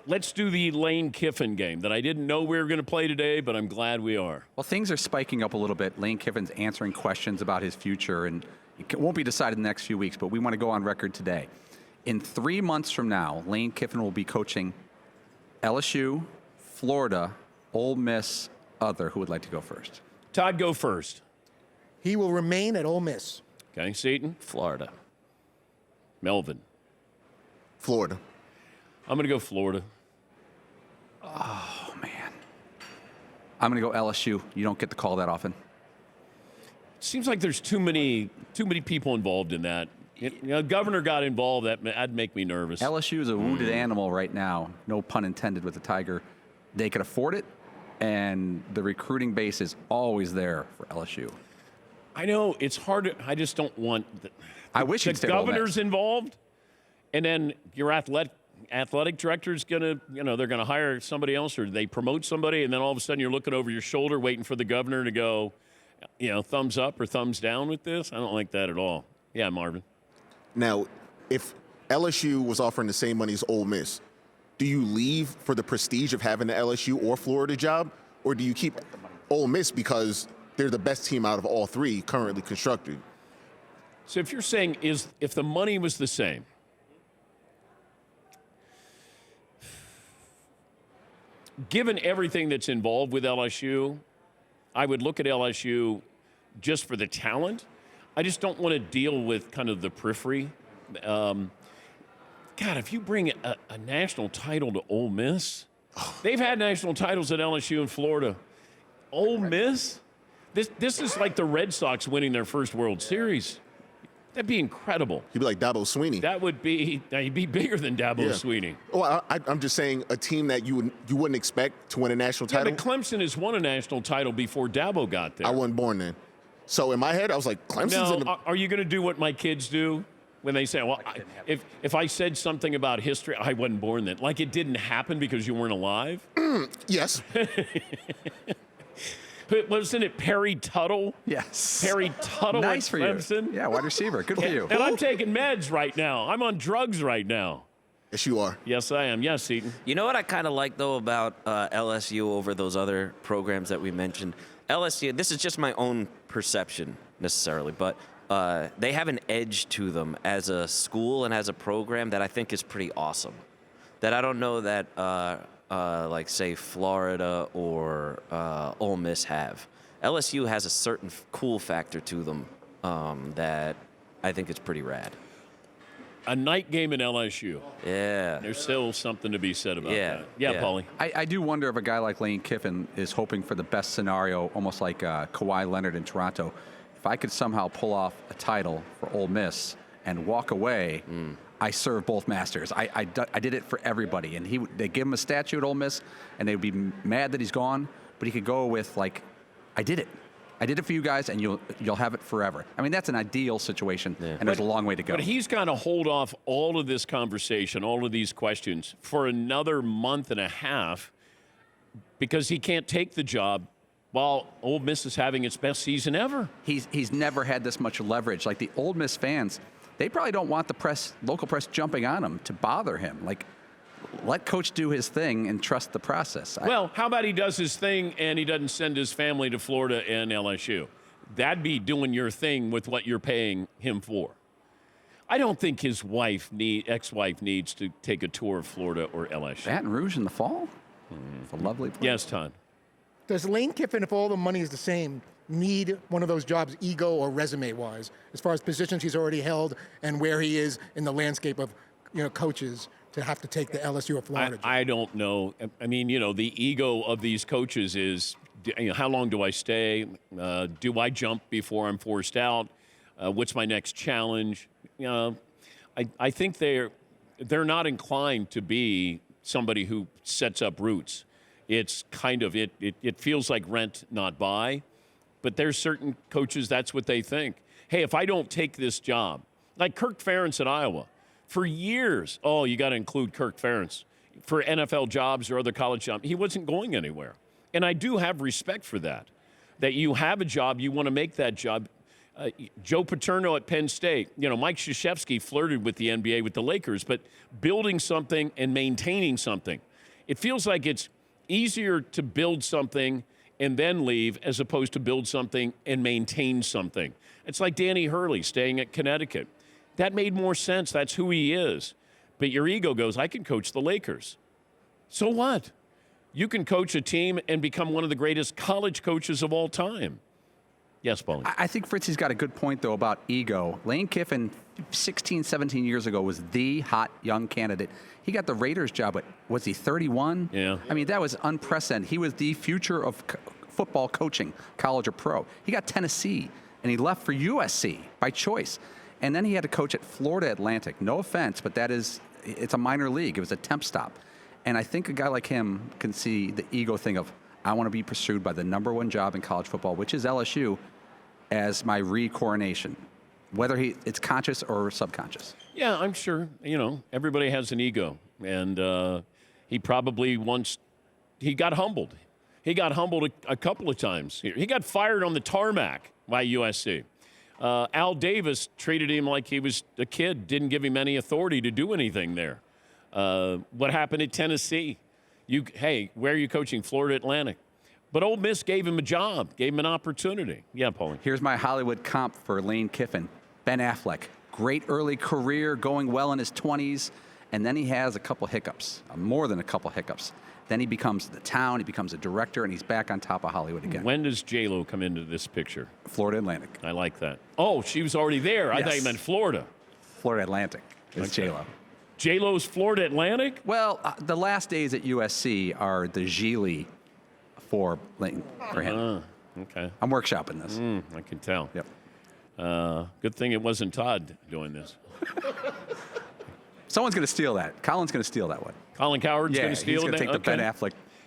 let's do the Lane Kiffin game that I didn't know we were going to play today, but I'm glad we are. Well, things are spiking up a little bit. Lane Kiffin's answering questions about his future, and it won't be decided in the next few weeks, but we want to go on record today. In 3 months from now, Lane Kiffin will be coaching LSU, Florida, Ole Miss, other. Who would like to go first? Todd, go first. He will remain at Ole Miss. Okay, Seton? Florida. Melvin? Florida. I'm going to go Florida. Oh, man. I'm going to go LSU. You don't get the call that often. It seems like there's too many people involved in that. Governor got involved. That'd make me nervous. LSU is a wounded animal right now. No pun intended with the Tiger. They could afford it, and the recruiting base is always there for LSU. I know it's hard. I just don't want I wish the you'd stay at Ole Miss. governor's involved, and then your athletic director's gonna, they're gonna hire somebody else, or they promote somebody, and then all of a sudden you're looking over your shoulder, waiting for the governor to go, thumbs up or thumbs down with this. I don't like that at all. Yeah, Marvin. Now, if LSU was offering the same money as Ole Miss, do you leave for the prestige of having the LSU or Florida job, or do you keep Ole Miss because they're the best team out of all three currently constructed? So if you're saying if the money was the same, given everything that's involved with LSU, I would look at LSU just for the talent. I just don't want to deal with kind of the periphery. God, if you bring a national title to Ole Miss, they've had national titles at LSU and Florida. Ole Miss? This is like the Red Sox winning their first World Series. That'd be incredible. He'd be like Dabo Swinney. He'd be bigger than Dabo Swinney. Well, I'm just saying a team that you wouldn't expect to win a national title. Yeah, but Clemson has won a national title before Dabo got there. I wasn't born then. So in my head, I was like, Clemson's in the... Are you going to do what my kids do when they say, well, if I said something about history, I wasn't born then. Like it didn't happen because you weren't alive? Yes. Wasn't it Perry Tuttle? Yes. Perry Tuttle nice at Clemson? Yeah, wide receiver. Good for you. And I'm taking meds right now. I'm on drugs right now. Yes, you are. Yes, I am. Yes, Seton. You know what I kind of like, though, about LSU over those other programs that we mentioned? LSU, this is just my own perception necessarily, but they have an edge to them as a school and as a program that I think is pretty awesome. That I don't know that, like, say, Florida or Ole Miss have. LSU has a certain cool factor to them that I think is pretty rad. A night game in LSU. Yeah. There's still something to be said about that. Yeah, Paulie. I do wonder if a guy like Lane Kiffin is hoping for the best scenario, almost like Kawhi Leonard in Toronto. If I could somehow pull off a title for Ole Miss and walk away, I serve both masters. I did it for everybody. And they give him a statue at Ole Miss, and they'd be mad that he's gone, but he could go with, like, I did it. I did it for you guys, and you'll have it forever. I mean, that's an ideal situation, and there's a long way to go. But he's got to hold off all of this conversation, all of these questions, for another month and a half because he can't take the job while Ole Miss is having its best season ever. He's never had this much leverage. Like, the Ole Miss fans, they probably don't want the local press jumping on him to bother him. Like, let Coach do his thing and trust the process. Well, how about he does his thing and he doesn't send his family to Florida and LSU? That'd be doing your thing with what you're paying him for. I don't think his ex-wife needs to take a tour of Florida or LSU. Baton Rouge in the fall? It's a lovely place. Yes, Todd. Does Lane Kiffin, if all the money is the same, need one of those jobs ego or resume-wise, as far as positions he's already held and where he is in the landscape of coaches, to have to take the LSU or Florida job? I don't know. I mean, the ego of these coaches is, how long do I stay? Do I jump before I'm forced out? What's my next challenge? I think they're not inclined to be somebody who sets up roots. It's kind of, it feels like rent, not buy. But there's certain coaches, that's what they think. Hey, if I don't take this job, like Kirk Ferentz at Iowa, for years, you got to include Kirk Ferentz for NFL jobs or other college jobs. He wasn't going anywhere. And I do have respect for that you have a job, you want to make that job. Joe Paterno at Penn State, Mike Krzyzewski flirted with the NBA with the Lakers, but building something and maintaining something. It feels like it's easier to build something and then leave as opposed to build something and maintain something. It's like Danny Hurley staying at Connecticut. That made more sense. That's who he is. But your ego goes, I can coach the Lakers. So what? You can coach a team and become one of the greatest college coaches of all time. Yes, Paulie. I think Fritzy's got a good point, though, about ego. Lane Kiffin, 16, 17 years ago, was the hot young candidate. He got the Raiders job at, was he 31? Yeah. I mean, that was unprecedented. He was the future of football coaching, college or pro. He got Tennessee, and he left for USC by choice. And then he had to coach at Florida Atlantic. No offense, but it's a minor league. It was a temp stop. And I think a guy like him can see the ego thing of, I want to be pursued by the number one job in college football, which is LSU, as my re-coronation, whether it's conscious or subconscious. Yeah, I'm sure. Everybody has an ego. And he probably he got humbled. He got humbled a couple of times. He got fired on the tarmac by USC. Al Davis treated him like he was a kid, didn't give him any authority to do anything there. What happened at Tennessee? Where are you coaching? Florida Atlantic. But Ole Miss gave him a job, gave him an opportunity. Yeah, Paulie. Here's my Hollywood comp for Lane Kiffin. Ben Affleck. Great early career, going well in his 20s, and then he has a couple hiccups, more than a couple hiccups. Then he becomes the town, he becomes a director, and he's back on top of Hollywood again. When does J-Lo come into this picture? Florida Atlantic. I like that. Oh, she was already there. I thought you meant Florida. Florida Atlantic is Okay. J-Lo. J-Lo's Florida Atlantic? Well, the last days at USC are the Gigli for him. Okay. I'm workshopping this. I can tell. Yep. Good thing it wasn't Todd doing this. Someone's going to steal that. Colin's going to steal that one. Colin Coward's going to steal he's going it? to take the Ben Okay. Affleck